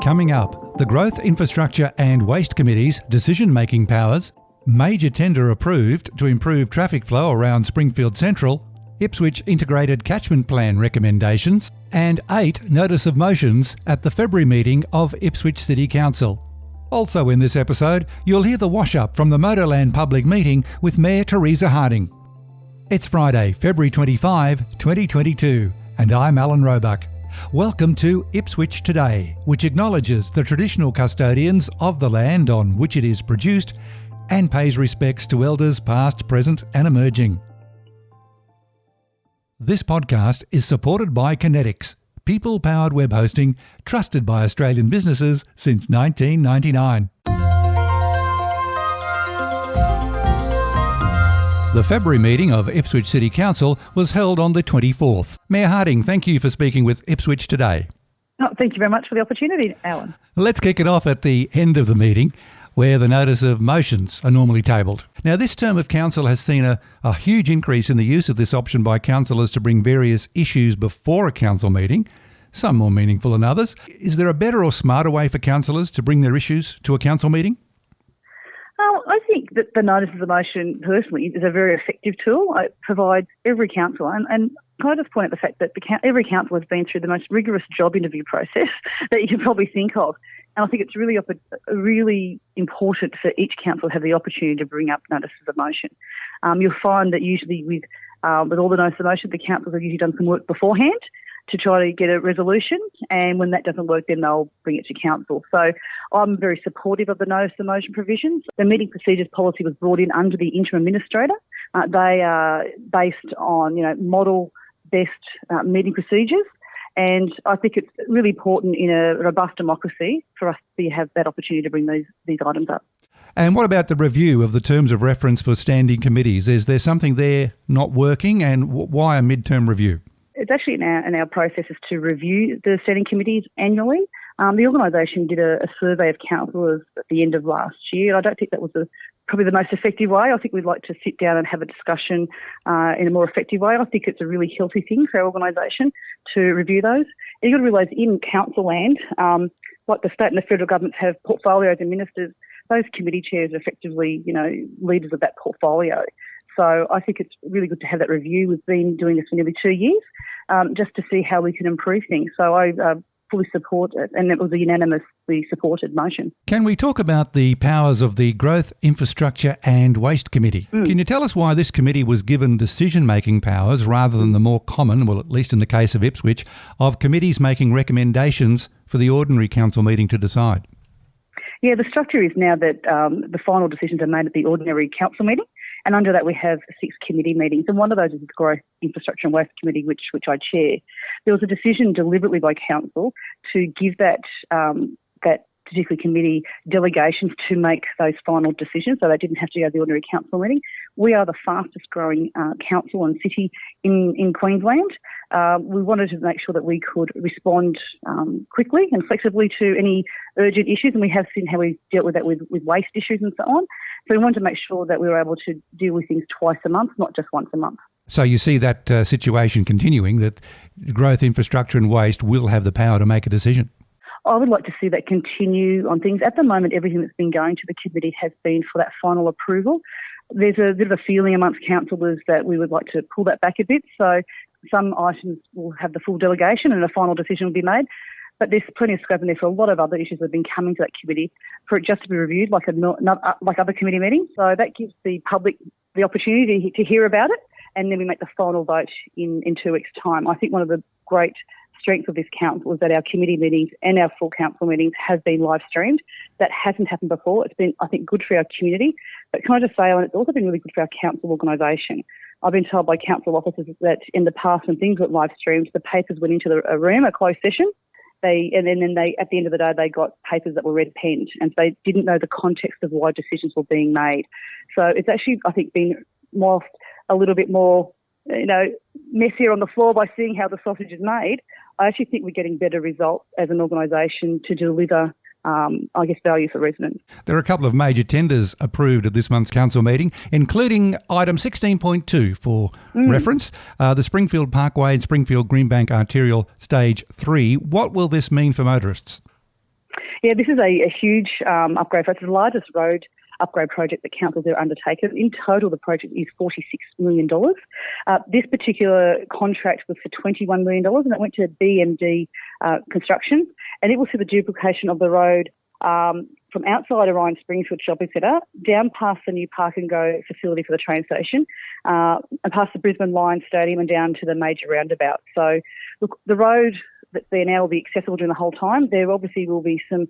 Coming up, the Growth, Infrastructure and Waste Committee's decision-making powers, major tender approved to improve traffic flow around Springfield Central, Ipswich Integrated Catchment Plan recommendations, and 8 notice of motions at the February meeting of Ipswich City Council. Also in this episode, you'll hear the wash-up from the Motoland public meeting with Mayor Teresa Harding. It's Friday, February 25, 2022, and I'm Alan Roebuck. Welcome to Ipswich Today, which acknowledges the traditional custodians of the land on which it is produced and pays respects to elders past, present and emerging. This podcast is supported by Kinetics, people-powered web hosting trusted by Australian businesses since 1999. The February meeting of Ipswich City Council was held on the 24th. Mayor Harding, thank you for speaking with Ipswich Today. Oh, thank you very much for the opportunity, Alan. Let's kick it off at the end of the meeting, where the notice of motions are normally tabled. Now, this term of council has seen a huge increase in the use of this option by councillors to bring various issues before a council meeting, some more meaningful than others. Is there a better or smarter way for councillors to bring their issues to a council meeting? I think that the notice of the motion, personally, is a very effective tool. It provides every council, and can I just point out the fact that every council has been through the most rigorous job interview process that you can probably think of. And I think it's really important for each council to have the opportunity to bring up notices of motion. You'll find that usually with all the notices of motion, the councils have usually done some work beforehand to try to get a resolution, and when that doesn't work, then they'll bring it to council. So I'm very supportive of the notice of motion provisions. The meeting procedures policy was brought in under the interim administrator. They are based on, model best meeting procedures. And I think it's really important in a robust democracy for us to have that opportunity to bring these items up. And what about the review of the terms of reference for standing committees? Is there something there not working, and why a mid-term review? It's actually in our processes to review the standing committees annually. The organisation did a survey of councillors at the end of last year. I don't think that was probably the most effective way. I think we'd like to sit down and have a discussion in a more effective way. I think it's a really healthy thing for our organisation to review those. And you've got to realise in council land, like the state and the federal governments have portfolios and ministers, those committee chairs are effectively, leaders of that portfolio. So I think it's really good to have that review. We've been doing this for nearly 2 years just to see how we can improve things. So I fully support it, and it was a unanimously supported motion. Can we talk about the powers of the Growth, Infrastructure and Waste Committee? Can you tell us why this committee was given decision-making powers rather than the more common, well, at least in the case of Ipswich, of committees making recommendations for the ordinary council meeting to decide? Yeah, the structure is now that the final decisions are made at the ordinary council meeting. And under that, we have 6 committee meetings, and one of those is the Growth, Infrastructure and Waste Committee, which I chair. There was a decision deliberately by council to give that particular committee delegations to make those final decisions, so they didn't have to go to the ordinary council meeting. We are the fastest growing council and city in Queensland. We wanted to make sure that we could respond quickly and flexibly to any urgent issues, and we have seen how we've dealt with that with waste issues and so on. So we wanted to make sure that we were able to deal with things twice a month, not just once a month. So you see that situation continuing, that Growth, Infrastructure and Waste will have the power to make a decision? I would like to see that continue on things. At the moment, everything that's been going to the committee has been for that final approval. There's a bit of a feeling amongst councillors that we would like to pull that back a bit. So some items will have the full delegation and a final decision will be made. But there's plenty of scope in there for a lot of other issues that have been coming to that committee for it just to be reviewed like other committee meetings. So that gives the public the opportunity to hear about it, and then we make the final vote in 2 weeks' time. I think one of the great strengths of this council is that our committee meetings and our full council meetings have been live streamed. That hasn't happened before. It's been, I think, good for our community. But can I just say, it's also been really good for our council organisation. I've been told by council officers that in the past when things were live streamed, the papers went into a room, a closed session. And then at the end of the day, they got papers that were red penned, and so they didn't know the context of why decisions were being made. So it's actually, I think, been whilst a little bit more, messier on the floor by seeing how the sausage is made. I actually think we're getting better results as an organisation to deliver value for residents. There are a couple of major tenders approved at this month's council meeting, including item 16.2 for reference, the Springfield Parkway and Springfield Greenbank Arterial Stage 3. What will this mean for motorists? Yeah, this is a huge upgrade. It's the largest road upgrade project that councils have undertaken. In total, the project is $46 million. This particular contract was for $21 million, and it went to BMD Construction, and it will see the duplication of the road from outside Orion Springfield Shopping Centre down past the new Park and Go facility for the train station and past the Brisbane Lions Stadium and down to the major roundabout. So, look, the road that there now will be accessible during the whole time. There obviously will be some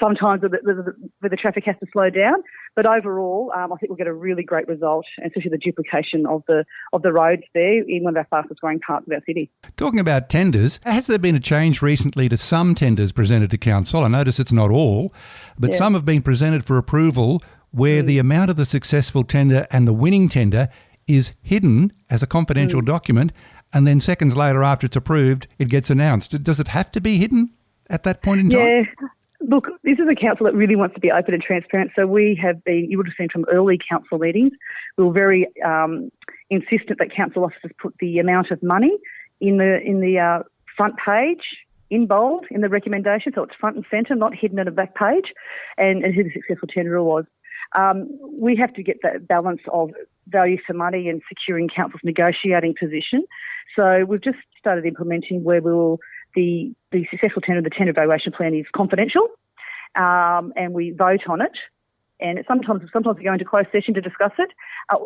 sometimes where the traffic has to slow down, but overall, I think we'll get a really great result, especially the duplication of the roads there in one of our fastest growing parts of our city. Talking about tenders, has there been a change recently to some tenders presented to council? I notice it's not all, but some have been presented for approval where the amount of the successful tender and the winning tender is hidden as a confidential document, and then seconds later after it's approved, it gets announced. Does it have to be hidden at that point in time? Yeah. Look, this is a council that really wants to be open and transparent. So we have been, you would have seen from early council meetings, we were very insistent that council officers put the amount of money in the front page, in bold, in the recommendation. So it's front and centre, not hidden at a back page, and who the successful tenderer was. We have to get that balance of value for money and securing council's negotiating position. So we've just started implementing where we will, the successful tender, the tender evaluation plan is confidential, and we vote on it. And sometimes we go into closed session to discuss it.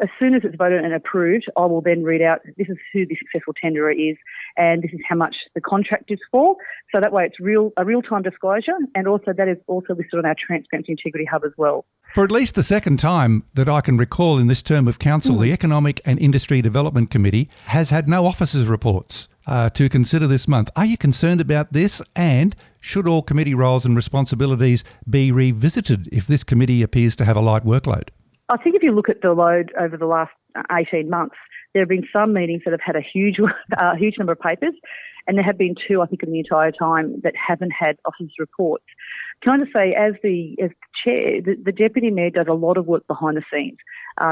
As soon as it's voted and approved, I will then read out, this is who the successful tenderer is, and this is how much the contract is for. So that way it's a real-time disclosure, and also that is also listed on our Transparency Integrity Hub as well. For at least the second time that I can recall in this term of council, the Economic and Industry Development Committee has had no officers' reports to consider this month. Are you concerned about this? And should all committee roles and responsibilities be revisited if this committee appears to have a light workload? I think if you look at the load over the last 18 months, there have been some meetings that have had a huge number of papers, and there have been two, I think, in the entire time that haven't had officers' reports. Can I just say, as the chair, the deputy mayor does a lot of work behind the scenes.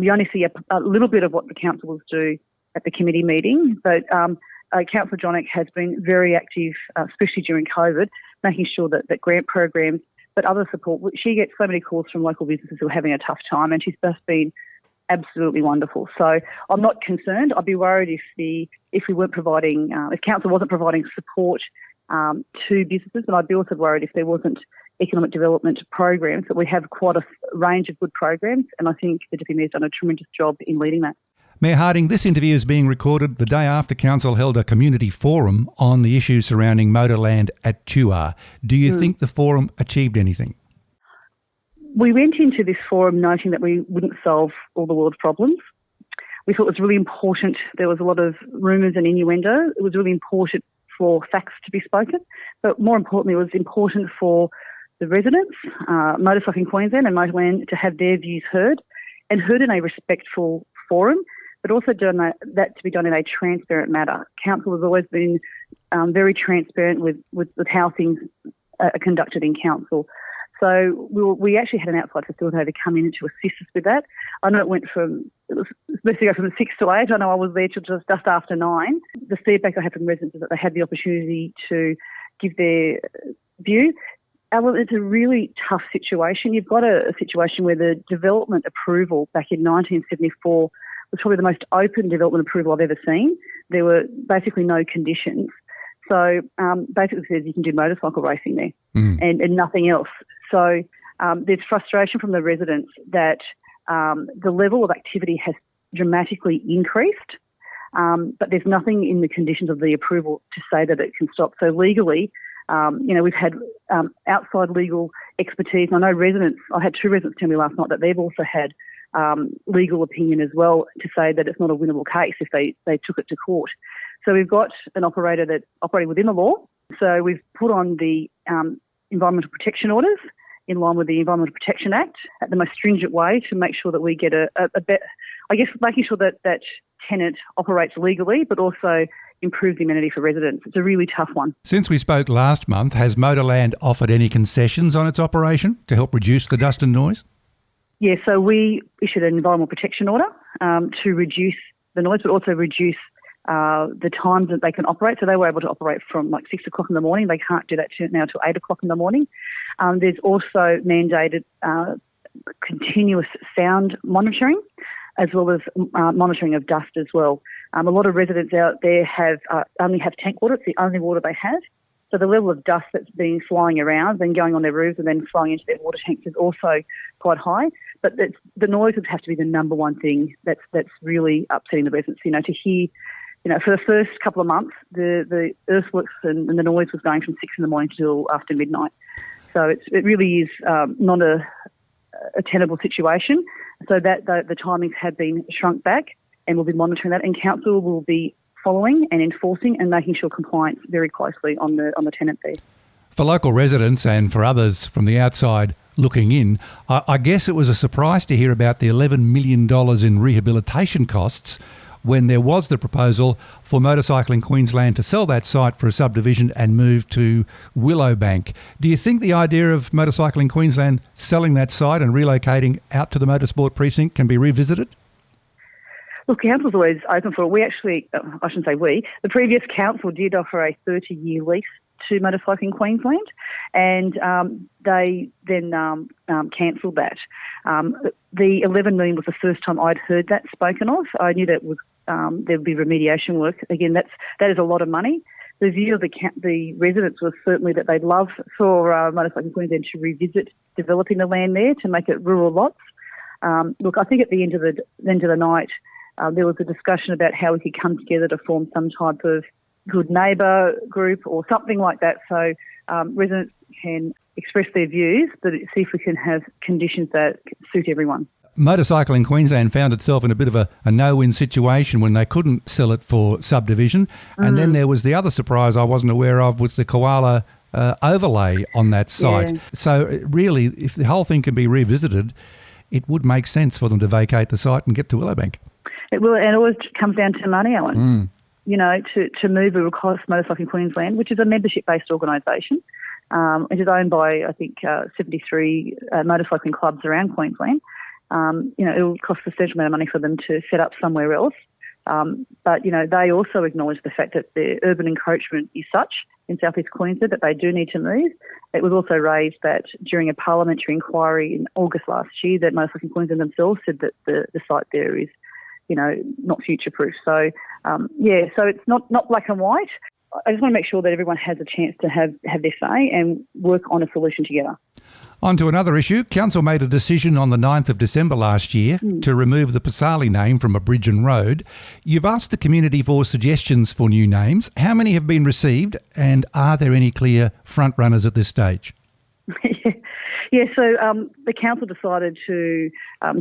You only see a little bit of what the councillors do at the committee meeting, but Councillor Jonik has been very active, especially during COVID, making sure that grant programs, but other support. She gets so many calls from local businesses who are having a tough time, and she's just been absolutely wonderful. So I'm not concerned. I'd be worried if we weren't providing, if council wasn't providing support to businesses, and I'd be also worried if there wasn't economic development programs. But we have quite a range of good programs, and I think the Deputy Mayor's done a tremendous job in leading that. Mayor Harding, this interview is being recorded the day after Council held a community forum on the issues surrounding Motoland at Tuar. Do you think the forum achieved anything? We went into this forum noting that we wouldn't solve all the world's problems. We thought it was really important. There was a lot of rumours and innuendo. It was really important for facts to be spoken, but more importantly, it was important for the residents, Motorcycling Queensland and Motoland, to have their views heard, and heard in a respectful forum, but also done that to be done in a transparent manner. Council has always been very transparent with how things are conducted in council. So we actually had an outside facilitator come in to assist us with that. I know it was supposed to go from 6 to 8. I know I was there till just after 9. The feedback I had from residents is that they had the opportunity to give their view. Well, it's a really tough situation. You've got a situation where the development approval back in 1974 was probably the most open development approval I've ever seen. There were basically no conditions. So basically says you can do motorcycle racing there and nothing else. So there's frustration from the residents that the level of activity has dramatically increased, but there's nothing in the conditions of the approval to say that it can stop. So legally, we've had outside legal expertise. I know I had 2 residents tell me last night that they've also had legal opinion as well to say that it's not a winnable case if they took it to court. So we've got an operator that's operating within the law. So we've put on the environmental protection orders in line with the Environmental Protection Act at the most stringent way to make sure that we get a better, I guess, making sure that tenant operates legally, but also improve the amenity for residents. It's a really tough one. Since we spoke last month, has Motoland offered any concessions on its operation to help reduce the dust and noise? Yeah, so we issued an environmental protection order to reduce the noise, but also reduce the times that they can operate. So they were able to operate from like 6 o'clock in the morning. They can't do that now till 8 o'clock in the morning. There's also mandated continuous sound monitoring, as well as monitoring of dust as well. A lot of residents out there only have tank water. It's the only water they have. So the level of dust that's been flying around, then going on their roofs and then flying into their water tanks is also quite high. But the noise would have to be the number one thing that's really upsetting the residents. To hear, for the first couple of months, the earthworks and the noise was going from 6 in the morning till after midnight. So it really is not a tenable situation. So that the timings have been shrunk back, and we'll be monitoring that. And council will be following and enforcing and making sure compliance very closely on the tenant there. For local residents and for others from the outside looking in, I guess it was a surprise to hear about the $11 million in rehabilitation costs when there was the proposal for Motorcycling Queensland to sell that site for a subdivision and move to Willowbank. Do you think the idea of Motorcycling Queensland selling that site and relocating out to the motorsport precinct can be revisited? Look, council's always open for it. We actually, I shouldn't say we, the previous council did offer a 30-year lease to Motorcycling Queensland, and they then cancelled that. The $11 million was the first time I'd heard that spoken of. I knew that there'd be remediation work. Again, that is a lot of money. The view of the residents was certainly that they'd love for Motorcycling Queensland to revisit developing the land there to make it rural lots. Look, I think at the end of the night, there was a discussion about how we could come together to form some type of good neighbour group or something like that, so residents can express their views, but see if we can have conditions that suit everyone. Motorcycling Queensland found itself in a bit of a no-win situation when they couldn't sell it for subdivision, and then there was the other surprise I wasn't aware of was the koala overlay on that site. Yeah. So really, if the whole thing can be revisited, it would make sense for them to vacate the site and get to Willowbank. It will, and it always comes down to money, Alan. To move, it will cost Motorcycling Queensland, which is a membership-based organisation. It is owned by, I think, 73 motorcycling clubs around Queensland. It will cost a certain amount of money for them to set up somewhere else. But they also acknowledge the fact that the urban encroachment is such in southeast Queensland that they do need to move. It was also raised that during a parliamentary inquiry in August last year that Motorcycling Queensland themselves said that the site there is not future-proof. So, so it's not black and white. I just want to make sure that everyone has a chance to have their say and work on a solution together. On to another issue. Council made a decision on the 9th of December last year to remove the Pasali name from a bridge and road. You've asked the community for suggestions for new names. How many have been received, and are there any clear front runners at this stage? So the council decided to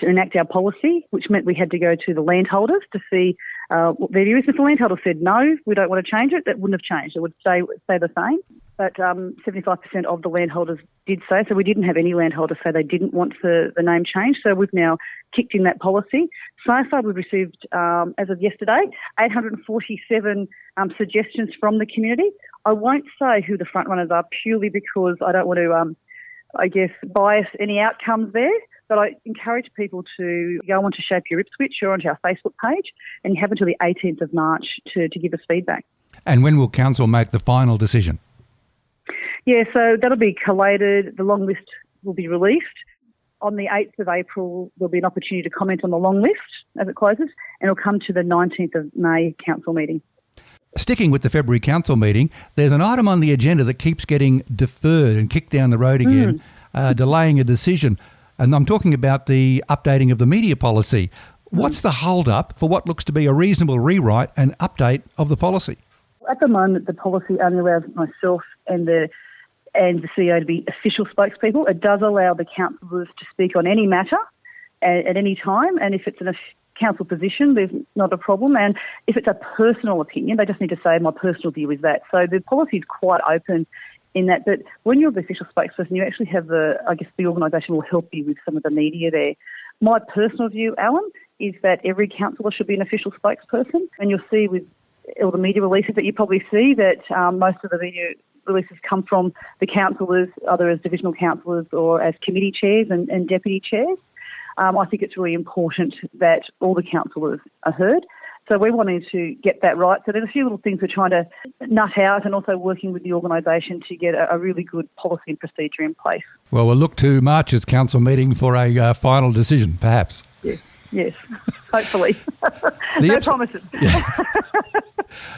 enact our policy, which meant we had to go to the landholders to see what their view is. If the landholders said no, we don't want to change it, that wouldn't have changed. It would stay the same. But 75% of the landholders did so. So we didn't have any landholders say they didn't want the name changed. So we've now kicked in that policy. So far we've received, as of yesterday, 847 suggestions from the community. I won't say who the front runners are purely because I don't want to bias any outcomes there, but I encourage people to go on to Shape Your Ipswich or onto our Facebook page, and you have until the 18th of March to give us feedback. And when will Council make the final decision? So that'll be collated. The long list will be released. On the 8th of April, there'll be an opportunity to comment on the long list as it closes, and it'll come to the 19th of May Council meeting. Sticking with the February Council meeting, there's an item on the agenda that keeps getting deferred and kicked down the road again, delaying a decision. And I'm talking about the updating of the media policy. What's the hold-up for what looks to be a reasonable rewrite and update of the policy? At the moment, the policy only allows myself and the CEO to be official spokespeople. It does allow the councillors to speak on any matter at any time, and if it's a council position, there's not a problem. And if it's a personal opinion, they just need to say, my personal view is that. So the policy is quite open in that, but when you're the official spokesperson, you actually have the organisation will help you with some of the media there. My personal view, Alan, is that every councillor should be an official spokesperson, and you'll see with all the media releases that you probably see that most of the media releases come from the councillors, either as divisional councillors or as committee chairs and deputy chairs. I think it's really important that all the councillors are heard. So we're wanting to get that right. So there's a few little things we're trying to nut out, and also working with the organisation to get a really good policy and procedure in place. Well, we'll look to March's council meeting for a final decision, perhaps. Yes, hopefully. No promises. Yeah.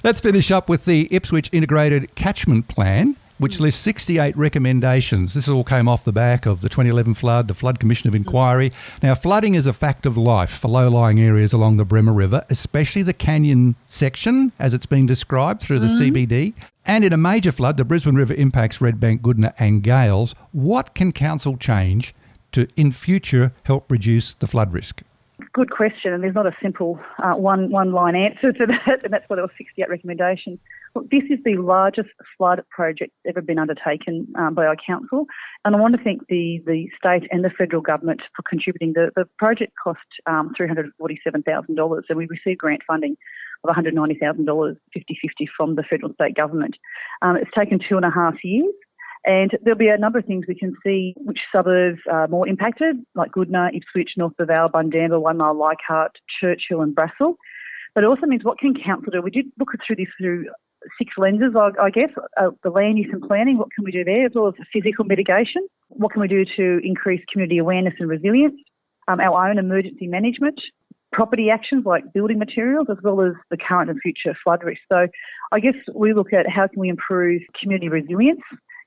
Let's finish up with the Ipswich Integrated Catchment Plan, which lists 68 recommendations. This all came off the back of the 2011 flood, the Flood Commission of Inquiry. Now, flooding is a fact of life for low-lying areas along the Bremer River, especially the canyon section, as it's been described through the CBD. And in a major flood, the Brisbane River impacts Redbank, Goodna and Gales. What can council change to, in future, help reduce the flood risk? Good question, and there's not a simple one-line answer to that, and that's why there were 68 recommendations. Look, this is the largest flood project ever been undertaken by our council, and I want to thank the state and the federal government for contributing. The project cost $347,000, and we received grant funding of $190,000, 50-50 from the federal state government. It's taken 2.5 years. And there'll be a number of things we can see which suburbs are more impacted, like Goodna, Ipswich, North of Vale, Bundamba, 1 Mile, Leichhardt, Churchill and Brassel. But it also means what can council do? We did look through this through 6 lenses, I guess. The land use and planning, what can we do there, as well as physical mitigation? What can we do to increase community awareness and resilience? Our own emergency management, property actions like building materials, as well as the current and future flood risk. So I guess we look at how can we improve community resilience.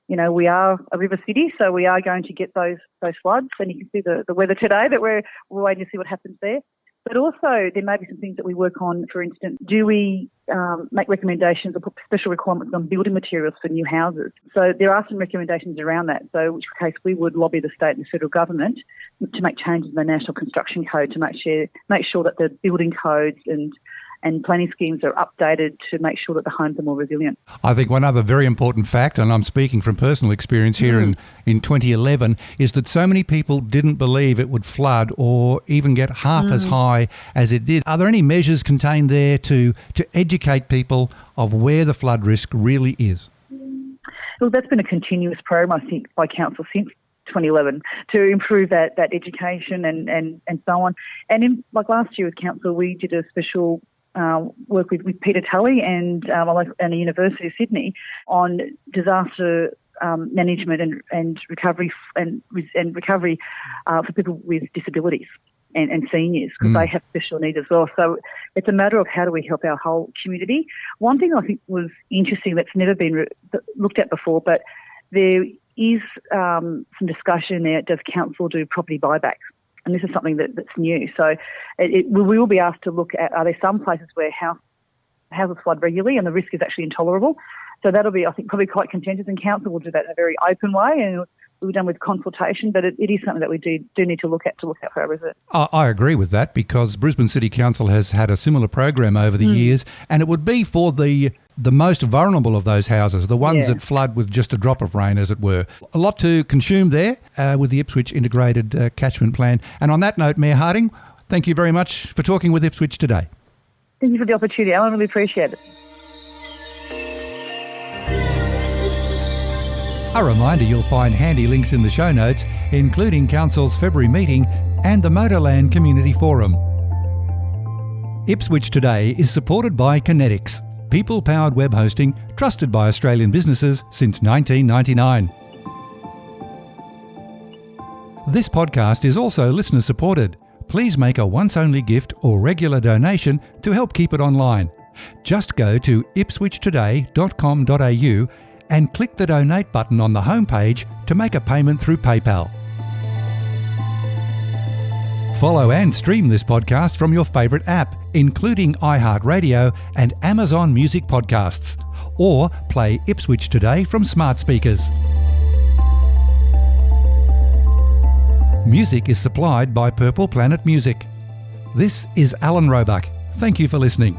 You know, we are a river city, so we are going to get those floods, and you can see the weather today that we're waiting to see what happens there. But also there may be some things that we work on. For instance, do we make recommendations or put special requirements on building materials for new houses? So there are some recommendations around that. So in which case we would lobby the state and the federal government to make changes in the National Construction Code to make sure that the building codes and planning schemes are updated to make sure that the homes are more resilient. I think one other very important fact, and I'm speaking from personal experience here in 2011, is that so many people didn't believe it would flood or even get half as high as it did. Are there any measures contained there to educate people of where the flood risk really is? Well, that's been a continuous program, I think, by council since 2011 to improve that education and so on. And like last year with council, we did a special work with Peter Tully and the University of Sydney on disaster management and recovery for people with disabilities and seniors, because they have special needs as well. So it's a matter of how do we help our whole community. One thing I think was interesting that's never been looked at before, but there is some discussion there. Does council do property buybacks? And this is something that's new. So we will be asked to look at, are there some places where houses flood regularly and the risk is actually intolerable? So that'll be, I think, probably quite contentious, and council will do that in a very open way, and we'll be done with consultation, but it is something that we do need to look at for our residents. I agree with that, because Brisbane City Council has had a similar program over the years, and it would be for the most vulnerable of those houses, the ones that flood with just a drop of rain, as it were. A lot to consume there with the Ipswich Integrated Catchment Plan. And on that note, Mayor Harding, thank you very much for talking with Ipswich today. Thank you for the opportunity, Alan. I really appreciate it. A reminder, you'll find handy links in the show notes, including Council's February meeting and the Motoland Community Forum. Ipswich Today is supported by Kinetics, people-powered web hosting trusted by Australian businesses since 1999. This podcast is also listener-supported. Please make a once-only gift or regular donation to help keep it online. Just go to ipswichtoday.com.au and click the donate button on the homepage to make a payment through PayPal. Follow and stream this podcast from your favourite app, including iHeartRadio and Amazon Music Podcasts, or play Ipswich Today from smart speakers. Music is supplied by Purple Planet Music. This is Alan Roebuck. Thank you for listening.